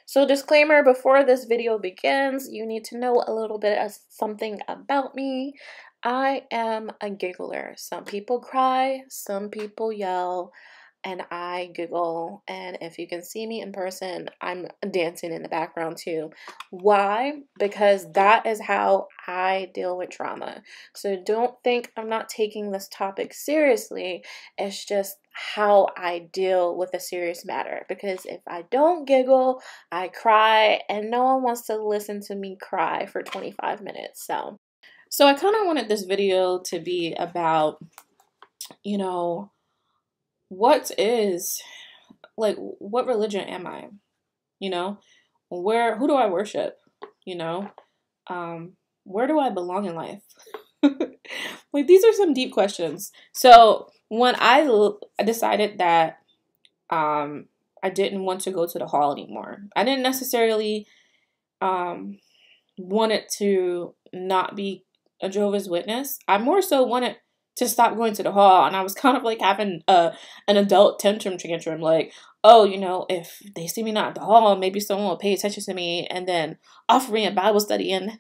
So disclaimer, before this video begins, you need to know a little bit of something about me. I am a giggler. Some people cry, some people yell, and I giggle. And if you can see me in person, I'm dancing in the background too. Why? Because that is how I deal with trauma. So don't think I'm not taking this topic seriously. It's just how I deal with a serious matter. Because if I don't giggle, I cry, and no one wants to listen to me cry for 25 minutes. So I kind of wanted this video to be about, you know, what is, like, what religion am I? You know, who do I worship? You know, where do I belong in life? Like, these are some deep questions. So when I decided that I didn't want to go to the hall anymore, I didn't necessarily wanted to not be a Jehovah's Witness. I more so wanted to stop going to the hall, and I was kind of like having an adult tantrum, like, oh, you know, if they see me not at the hall, maybe someone will pay attention to me and then offer me a Bible study, and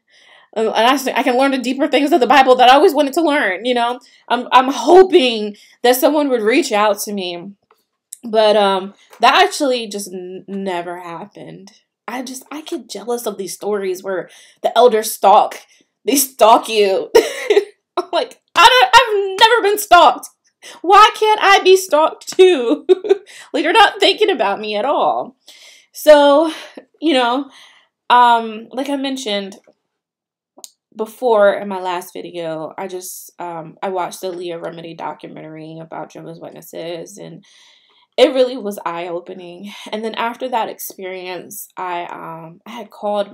I can learn the deeper things of the Bible that I always wanted to learn. You know, I'm hoping that someone would reach out to me, but that actually just never happened. I get jealous of these stories where the elders they stalk you. I'm like, I've never been stalked. Why can't I be stalked too? Like, you're not thinking about me at all. So, you know, like I mentioned before in my last video, I watched the Leah Remedy documentary about Jehovah's Witnesses, and it really was eye-opening. And then after that experience, I had called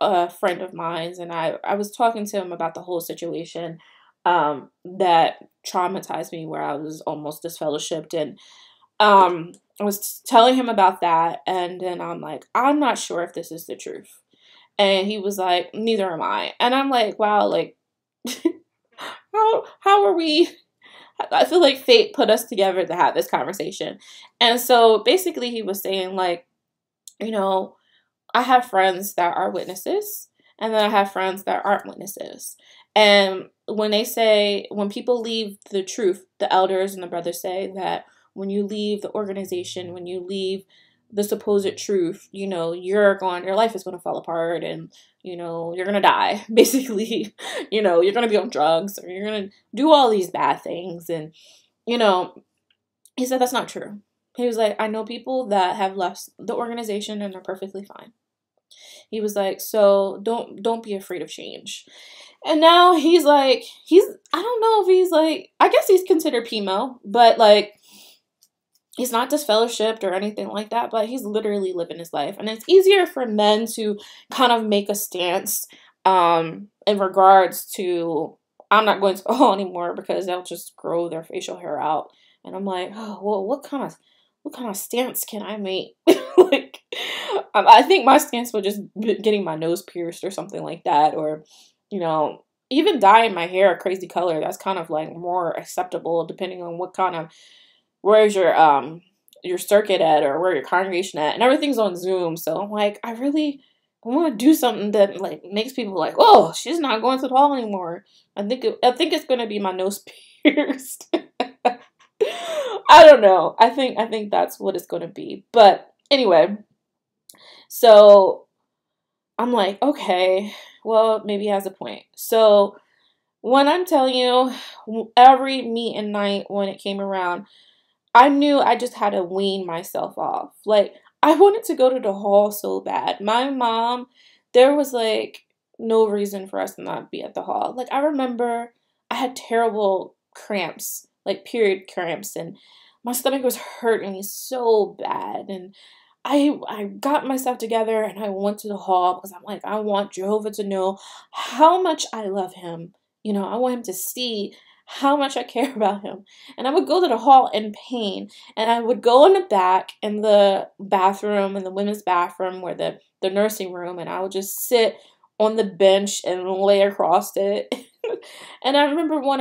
a friend of mine, and I was talking to him about the whole situation that traumatized me, where I was almost disfellowshipped, and I was telling him about that, and then I'm like, I'm not sure if this is the truth. And he was like, neither am I. And I'm like, wow, like, how are we? I feel like fate put us together to have this conversation. And so basically he was saying, like, you know, I have friends that are witnesses, and then I have friends that aren't witnesses. And when people leave the truth, the elders and the brothers say that when you leave the organization, when you leave the supposed truth, you know, your life is going to fall apart, and, you know, you're going to die, basically. You know, you're going to be on drugs, or you're going to do all these bad things. And, you know, he said that's not true. He was like, I know people that have left the organization and they're perfectly fine. He was like, so don't be afraid of change. And now he's like, I don't know if he's like, I guess he's considered PMO, but like, he's not disfellowshipped or anything like that, but he's literally living his life. And it's easier for men to kind of make a stance in regards to, I'm not going to the hall anymore, because they'll just grow their facial hair out. And I'm like, oh, well, what kind of stance can I make? Like, I think my stance would just be getting my nose pierced or something like that, or, you know, even dyeing my hair a crazy color. That's kind of like more acceptable, depending on what kind of, where's your circuit at, or where your congregation at, and everything's on Zoom. So I'm like, I want to do something that like makes people like, oh, she's not going to the hall anymore. I think it's gonna be my nose pierced. I don't know. I think that's what it's gonna be. But anyway, so I'm like, okay, well, maybe he has a point. So when I'm telling you, every meet and night when it came around, I knew I just had to wean myself off. Like, I wanted to go to the hall so bad. My mom, there was like no reason for us to not be at the hall. Like, I remember I had terrible cramps, like period cramps, and my stomach was hurting me so bad. And I got myself together and I went to the hall, because I'm like, I want Jehovah to know how much I love him. You know, I want him to see how much I care about him. And I would go to the hall in pain, and I would go in the back in the bathroom, in the women's bathroom, where the nursing room, and I would just sit on the bench and lay across it. And I remember one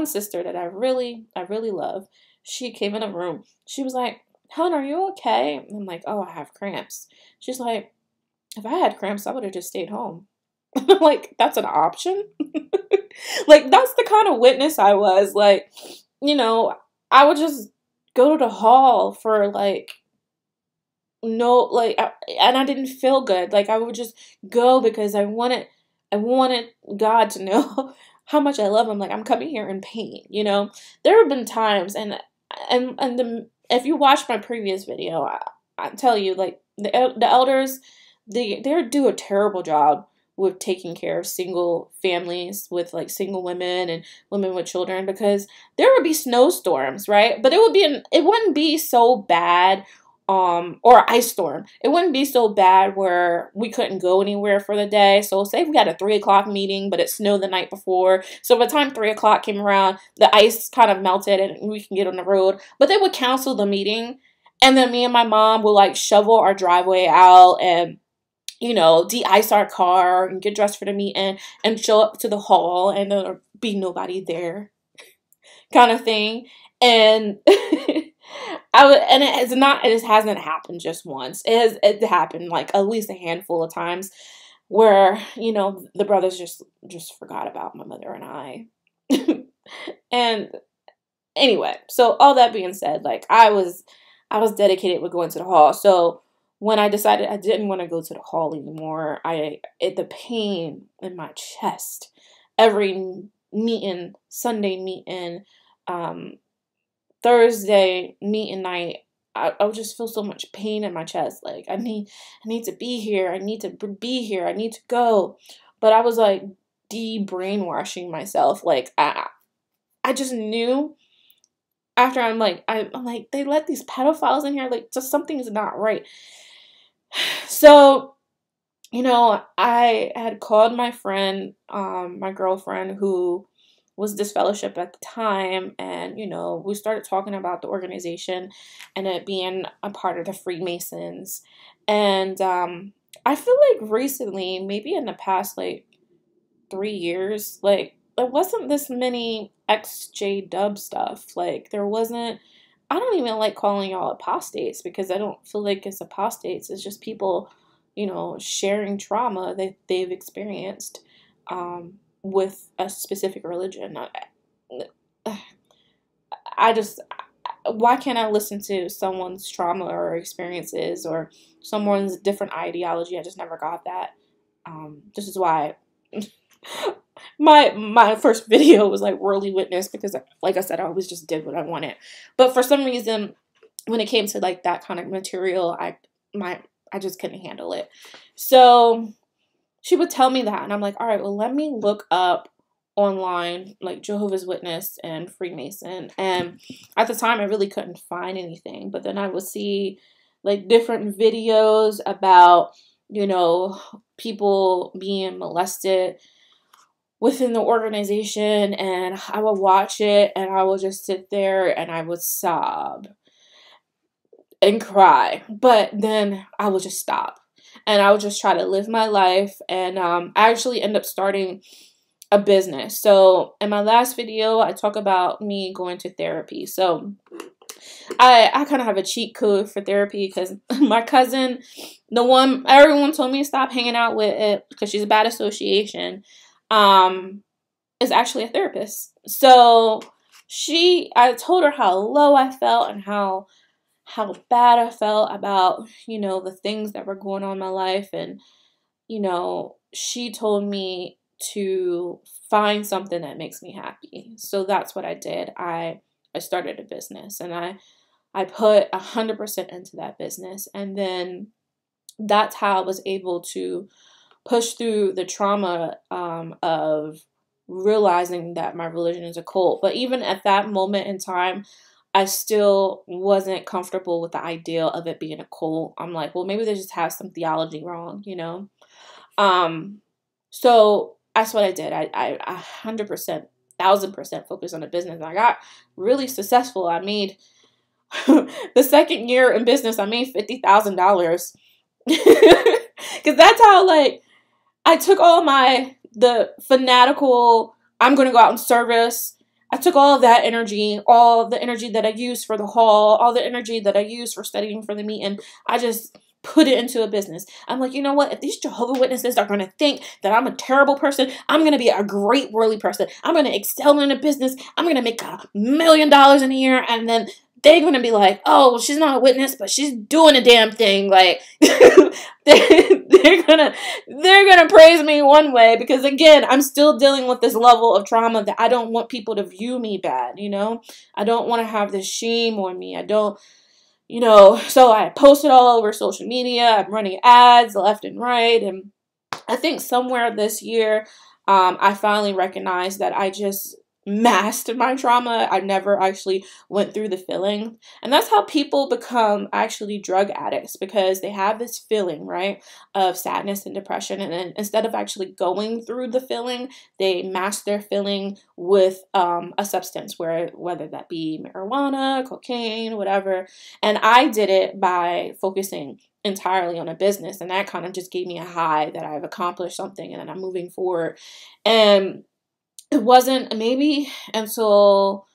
sister that I really love, she came in the room. She was like, Helen, are you okay? And I'm like, oh, I have cramps. She's like, if I had cramps, I would have just stayed home. I'm like, that's an option? Like, that's the kind of witness I was. Like, you know, I would just go to the hall for like, no, like, and I didn't feel good. Like, I would just go because I wanted God to know how much I love him. Like, I'm coming here in pain, you know? There have been times, if you watch my previous video, I tell you, like, the elders, they do a terrible job with taking care of single families, with like single women and women with children, because there would be snowstorms, right? But it wouldn't be so bad, or ice storm. It wouldn't be so bad where we couldn't go anywhere for the day. So say if we had a 3 o'clock meeting, but it snowed the night before. So by the time 3 o'clock came around, the ice kind of melted and we can get on the road. But they would cancel the meeting. And then me and my mom would like shovel our driveway out and, you know, de-ice our car and get dressed for the meeting and show up to the hall and there'll be nobody there, kind of thing. And it hasn't happened just once. It happened like at least a handful of times where, you know, the brothers just forgot about my mother and I. And anyway, so all that being said, like I was dedicated with going to the hall. So when I decided I didn't want to go to the hall anymore, the pain in my chest, every meeting, Sunday meeting, Thursday meeting night, I would just feel so much pain in my chest. Like I need to be here. I need to be here. I need to go. But I was like de-brainwashing myself. Like I just knew after I'm like, they let these pedophiles in here. Like just something's not right. So, you know, I had called my friend, my girlfriend who was disfellowshipped at the time, and, you know, we started talking about the organization and it being a part of the Freemasons. And I feel like recently, maybe in the past, like, 3 years, like, there wasn't this many exjw stuff. Like, there wasn't, I don't even like calling y'all apostates because I don't feel like it's apostates. It's just people, you know, sharing trauma that they've experienced with a specific religion. Why can't I listen to someone's trauma or experiences or someone's different ideology? I just never got that. This is why my first video was like Worldly Witness, because like I said, I always just did what I wanted. But for some reason, when it came to like that kind of material, I just couldn't handle it. So she would tell me that, and I'm like, all right, well, let me look up online, like Jehovah's Witness and Freemason. And at the time, I really couldn't find anything. But then I would see like different videos about, you know, people being molested within the organization, and I would watch it, and I would just sit there and I would sob and cry. But then I would just stop. And I would just try to live my life. And I actually ended up starting a business. So in my last video, I talk about me going to therapy. So I kind of have a cheat code for therapy because my cousin, the one everyone told me to stop hanging out with it because she's a bad association, is actually a therapist. So I told her how low I felt and how bad I felt about, you know, the things that were going on in my life. And, you know, she told me to find something that makes me happy. So that's what I did. I started a business, and I put 100% into that business. And then that's how I was able to push through the trauma of realizing that my religion is a cult. But even at that moment in time, I still wasn't comfortable with the idea of it being a cult. I'm like, well, maybe they just have some theology wrong, you know? So that's what I did. I 100%, 1000% focused on the business. I got really successful. I made, the second year in business, I made $50,000. Because that's how, like, I took all the fanatical, I'm going to go out and service. I took all of that energy, all the energy that I used for the haul, all the energy that I used for studying for the meeting, I just put it into a business. I'm like, you know what? If these Jehovah's Witnesses are going to think that I'm a terrible person, I'm going to be a great worldly person. I'm going to excel in a business. I'm going to make $1,000,000 in a year. And then they're going to be like, oh, well, she's not a witness, but she's doing a damn thing. Like, they're gonna praise me one way, because again, I'm still dealing with this level of trauma that I don't want people to view me bad, you know? I don't want to have this shame on me. I don't, you know, so I posted all over social media. I'm running ads left and right. And I think somewhere this year, I finally recognized that I just masked my trauma. I never actually went through the feeling. And that's how people become actually drug addicts, because they have this feeling, right, of sadness and depression. And then instead of actually going through the feeling, they mask their feeling with a substance, whether that be marijuana, cocaine, whatever. And I did it by focusing entirely on a business. And that kind of just gave me a high that I've accomplished something and then I'm moving forward. And it wasn't maybe until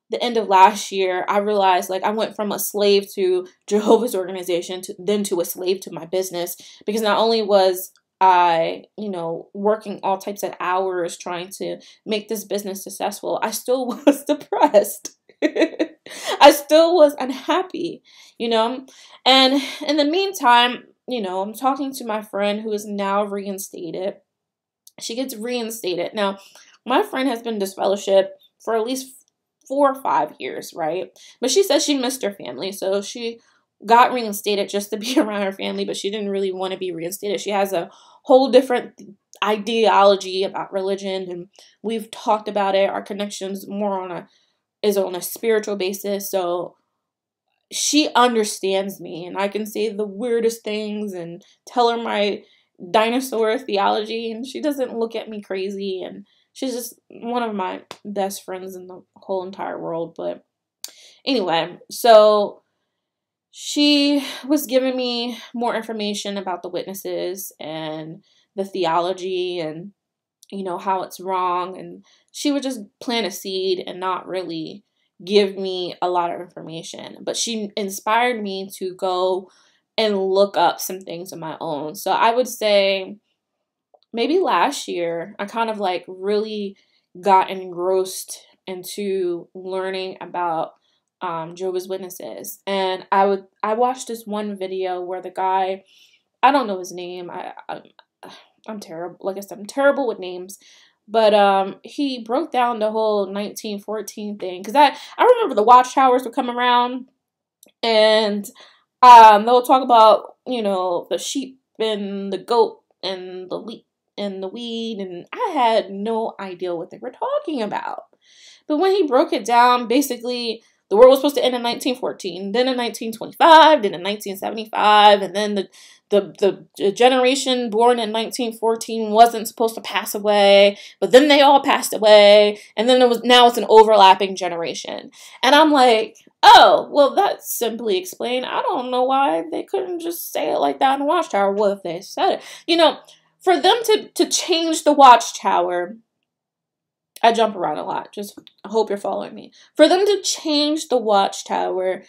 the end of last year, I realized, like, I went from a slave to Jehovah's organization then to a slave to my business, because not only was I, you know, working all types of hours trying to make this business successful, I still was depressed. I still was unhappy, you know? And in the meantime, you know, I'm talking to my friend who is now reinstated. She gets reinstated. Now, my friend has been disfellowshipped for at least 4 or 5 years, right? But she says she missed her family, so she got reinstated just to be around her family, but she didn't really want to be reinstated. She has a whole different ideology about religion, and we've talked about it. Our connections is on a spiritual basis, so she understands me, and I can say the weirdest things and tell her my dinosaur theology, and she doesn't look at me crazy, and she's just one of my best friends in the whole entire world. But anyway, so she was giving me more information about the witnesses and the theology and, you know, how it's wrong. And she would just plant a seed and not really give me a lot of information. But she inspired me to go and look up some things on my own. So I would say maybe last year, I kind of like really got engrossed into learning about Jehovah's Witnesses. And I watched this one video where the guy, I don't know his name. I'm terrible. Like I said, I'm terrible with names. But he broke down the whole 1914 thing. Because I remember the watchtowers would come around and they'll talk about, you know, the sheep and the goat and the weed, and I had no idea what they were talking about. But when he broke it down, basically the world was supposed to end in 1914, then in 1925, then in 1975, and then the generation born in 1914 wasn't supposed to pass away, but then they all passed away, and then now it's an overlapping generation. And I'm like, oh, well, that's simply explained. I don't know why they couldn't just say it like that in the Watchtower. What if they said it? You know, for them to change the Watchtower, I jump around a lot. Just I hope you're following me. For them to change the Watchtower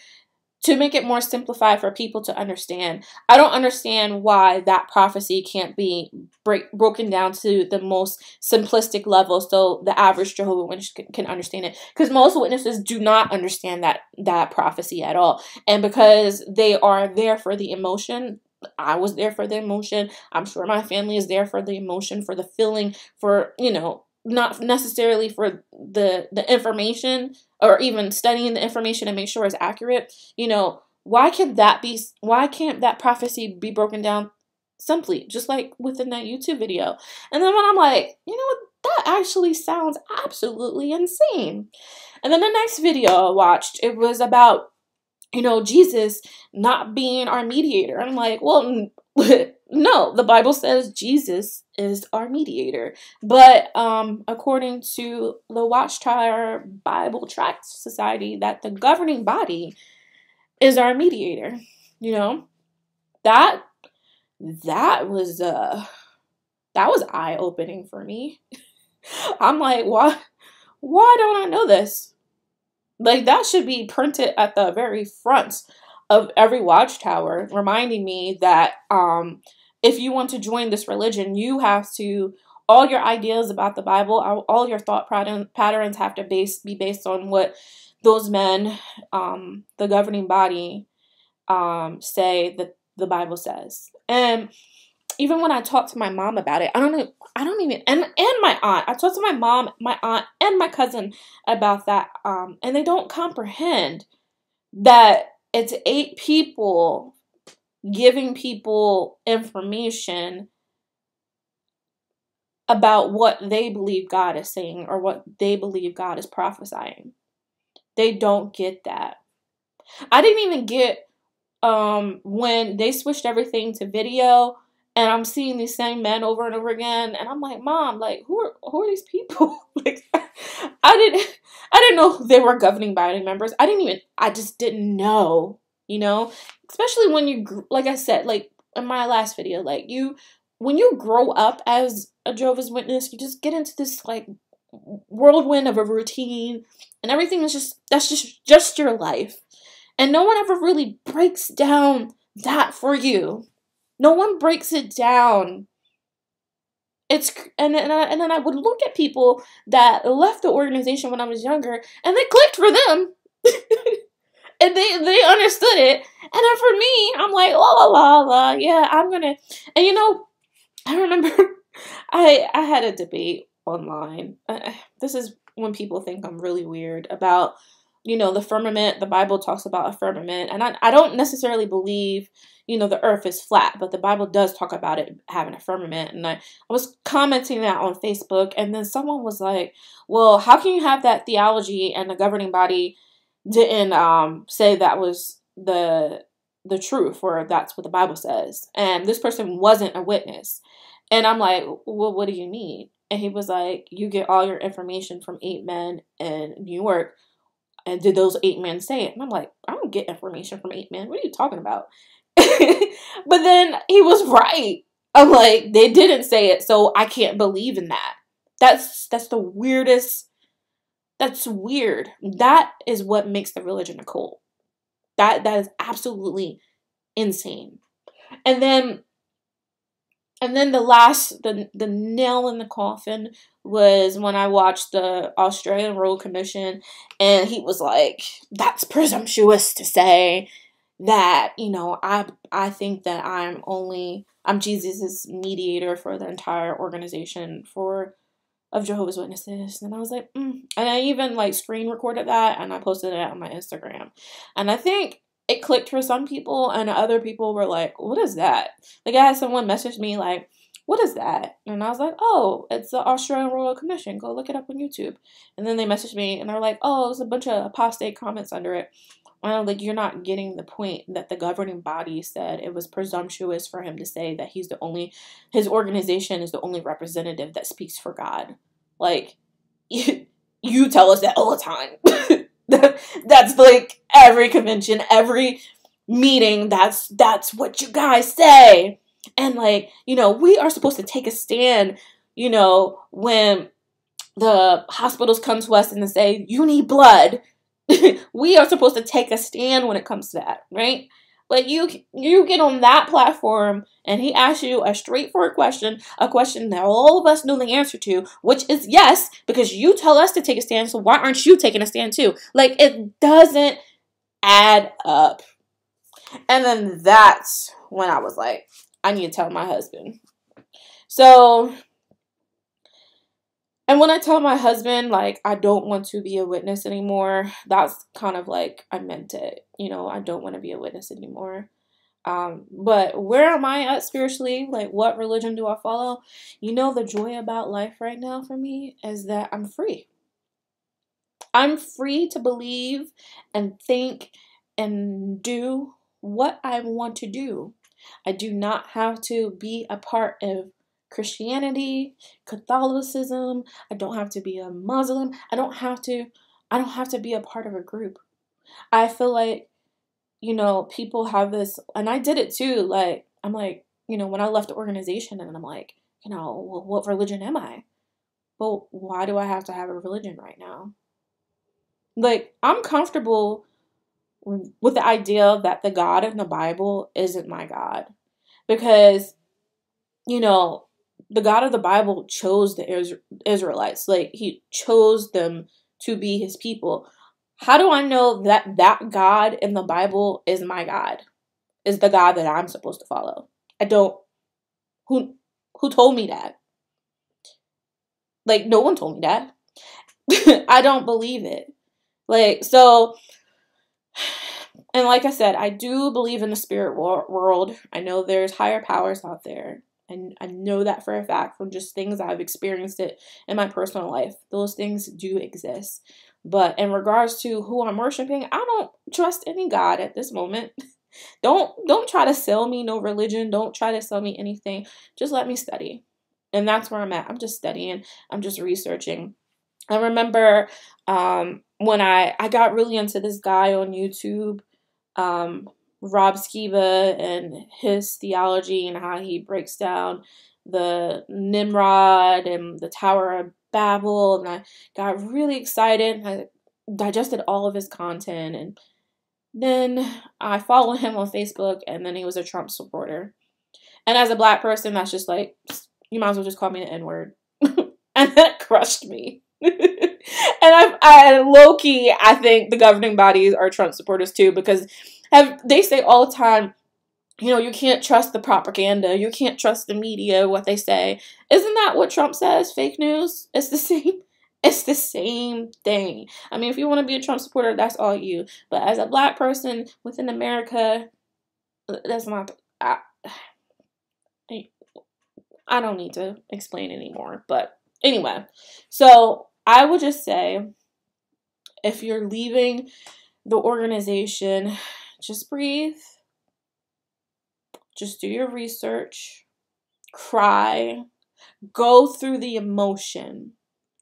to make it more simplified for people to understand, I don't understand why that prophecy can't be broken down to the most simplistic level so the average Jehovah's Witness can understand it. Because most witnesses do not understand that prophecy at all. And because they are there for the emotion, I was there for the emotion. I'm sure my family is there for the emotion, for the feeling, for, you know, not necessarily for the information or even studying the information and make sure it's accurate. You know, why can't that prophecy be broken down simply, just like within that YouTube video? And then when I'm like, you know what, that actually sounds absolutely insane. And then the next video I watched, it was about, you know, Jesus not being our mediator. I'm like, well, no, the Bible says Jesus is our mediator. But according to the Watchtower Bible Tract Society, that the governing body is our mediator. You know, that was eye-opening for me. I'm like, Why don't I know this? Like, that should be printed at the very front of every watchtower, reminding me that if you want to join this religion, you have to, all your ideas about the Bible, all your thought patterns have to be based on what those men, the governing body, say that the Bible says. And even when I talk to my mom about it, I don't even, and my aunt, I talked to my mom, my aunt, and my cousin about that, and they don't comprehend that it's 8 people giving people information about what they believe God is saying or what they believe God is prophesying. They don't get that. I didn't even get when they switched everything to video, and I'm seeing these same men over and over again, and I'm like, Mom, like, who are these people? Like, I didn't know they were governing body members. I just didn't know, especially when you, like I said, like in my last video, like when you grow up as a Jehovah's Witness, you just get into this like whirlwind of a routine, and everything is that's just your life. And no one ever really breaks down that for you. No one breaks it down. And then I would look at people that left the organization when I was younger, and they clicked for them. And they understood it. And then for me, I'm like, la la la la, yeah, I'm gonna. And I remember I had a debate online. This is when people think I'm really weird about, the firmament. The Bible talks about a firmament, and I don't necessarily believe, the earth is flat, but the Bible does talk about it having a firmament. And I was commenting that on Facebook, and then someone was like, well, how can you have that theology and the governing body didn't say that was the truth, or that's what the Bible says? And this person wasn't a witness. And I'm like, well, what do you mean? And he was like, you get all your information from 8 men in New York. And did those 8 men say it? And I'm like, I don't get information from 8 men. What are you talking about? But then he was right. I'm like, they didn't say it, so I can't believe in that. That's the weirdest. That's weird. That is what makes the religion a cult. That is absolutely insane. And then the nail in the coffin was when I watched the Australian Royal Commission, and he was like, that's presumptuous to say that, I think that I'm Jesus' mediator for the entire organization of Jehovah's Witnesses. And I was like, And I even like screen recorded that, and I posted it on my Instagram. And I think it clicked for some people, and other people were like, what is that? Like, I had someone message me like, what is that? And I was like, oh, it's the Australian Royal Commission. Go look it up on YouTube. And then they messaged me, and they're like, oh, there's a bunch of apostate comments under it. And I'm like, you're not getting the point that the governing body said it was presumptuous for him to say that his organization is the only representative that speaks for God. Like, you tell us that all the time. That's like every convention, every meeting, that's what you guys say. And like, we are supposed to take a stand, when the hospitals come to us and they say, you need blood. We are supposed to take a stand when it comes to that, right? But you get on that platform, and he asks you a straightforward question, a question that all of us know the answer to, which is yes, because you tell us to take a stand, so why aren't you taking a stand too? Like, it doesn't add up. And then that's when I was like, I need to tell my husband. So, and when I tell my husband, like, I don't want to be a witness anymore, that's kind of like, I meant it. I don't want to be a witness anymore. But where am I at spiritually? Like, what religion do I follow? The joy about life right now for me is that I'm free. I'm free to believe and think and do what I want to do. I do not have to be a part of Christianity, Catholicism. I don't have to be a Muslim. I don't have to be a part of a group. I feel like, people have this, and I did it too. Like, I'm like, when I left the organization, and I'm like, well, what religion am I? but why do I have to have a religion right now? Like, I'm comfortable with the idea that the God in the Bible isn't my God. Because, you know, the God of the Bible chose the Israelites. Like, he chose them to be his people. How do I know that that God in the Bible is my God? Is the God that I'm supposed to follow? I don't. Who told me that? Like, no one told me that. I don't believe it. Like, so, and like I said, I do believe in the spirit world. I know there's higher powers out there. And I know that for a fact from just things I've experienced it in my personal life. Those things do exist. But in regards to who I'm worshiping, I don't trust any God at this moment. Don't try to sell me no religion. Don't try to sell me anything. Just let me study. And that's where I'm at. I'm just studying. I'm just researching. I remember when I got really into this guy on YouTube, Rob Skiba, and his theology and how he breaks down the Nimrod and the Tower of Babel, and I got really excited. I digested all of his content, and then I followed him on Facebook, and then he was a Trump supporter. And as a black person, that's just like, you might as well just call me the N-word. And that crushed me. And I low-key, I think the governing bodies are Trump supporters too, because they say all the time, you know, you can't trust the propaganda, you can't trust the media, what they say. Isn't that what Trump says? Fake news? It's the same. It's the same thing. I mean, if you want to be a Trump supporter, that's all you. But as a black person within America, that's not. I don't need to explain anymore. But anyway, so I would just say, if you're leaving the organization, just breathe. Just do your research. Cry. Go through the emotion.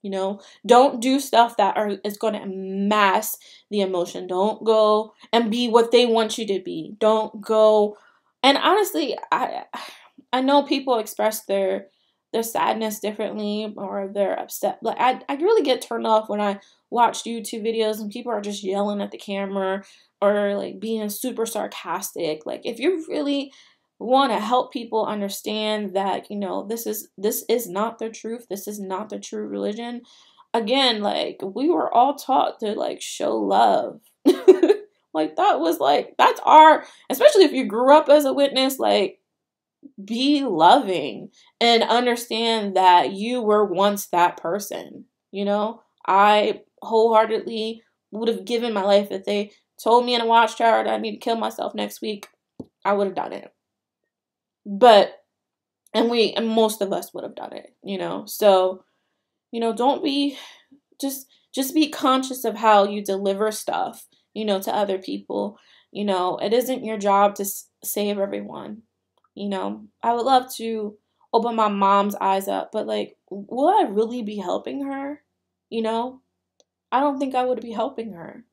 You know, don't do stuff that is going to mask the emotion. Don't go and be what they want you to be. Don't go. And honestly, I know people express their sadness differently, or they're upset. Like, I really get turned off when I watch YouTube videos and people are just yelling at the camera or like being super sarcastic. Like, if you really want to help people understand that, you know, this is not the truth, this is not the true religion. Again, like, we were all taught to like show love. Like, that's our, especially if you grew up as a witness, like, be loving and understand that you were once that person. You know, I wholeheartedly would have given my life if they told me in a watchtower that I need to kill myself next week. I would have done it. But, and most of us would have done it, you know. So, you know, don't be, just be conscious of how you deliver stuff, you know, to other people. You know, it isn't your job to save everyone. You know, I would love to open my mom's eyes up, but like, will I really be helping her? You know, I don't think I would be helping her.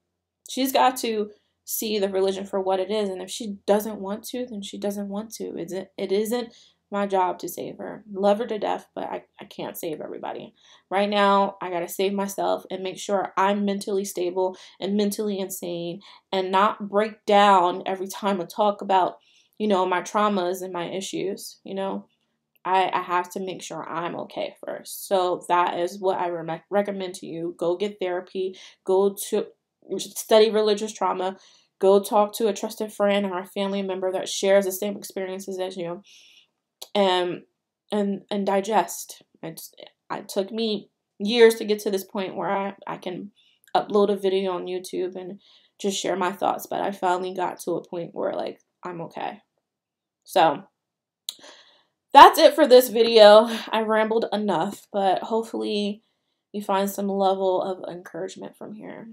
She's got to see the religion for what it is, and if she doesn't want to, then she doesn't want to. It isn't my job to save her. Love her to death, but I can't save everybody. Right now, I gotta save myself and make sure I'm mentally stable and mentally insane and not break down every time I talk about, you know, my traumas and my issues. You know, I have to make sure I'm okay first. So that is what I recommend to you. Go get therapy. Go to study religious trauma. Go talk to a trusted friend or a family member that shares the same experiences as you, and digest. It took me years to get to this point where I can upload a video on YouTube and just share my thoughts, but I finally got to a point where, like, I'm okay. So that's it for this video. I rambled enough, but hopefully you find some level of encouragement from here.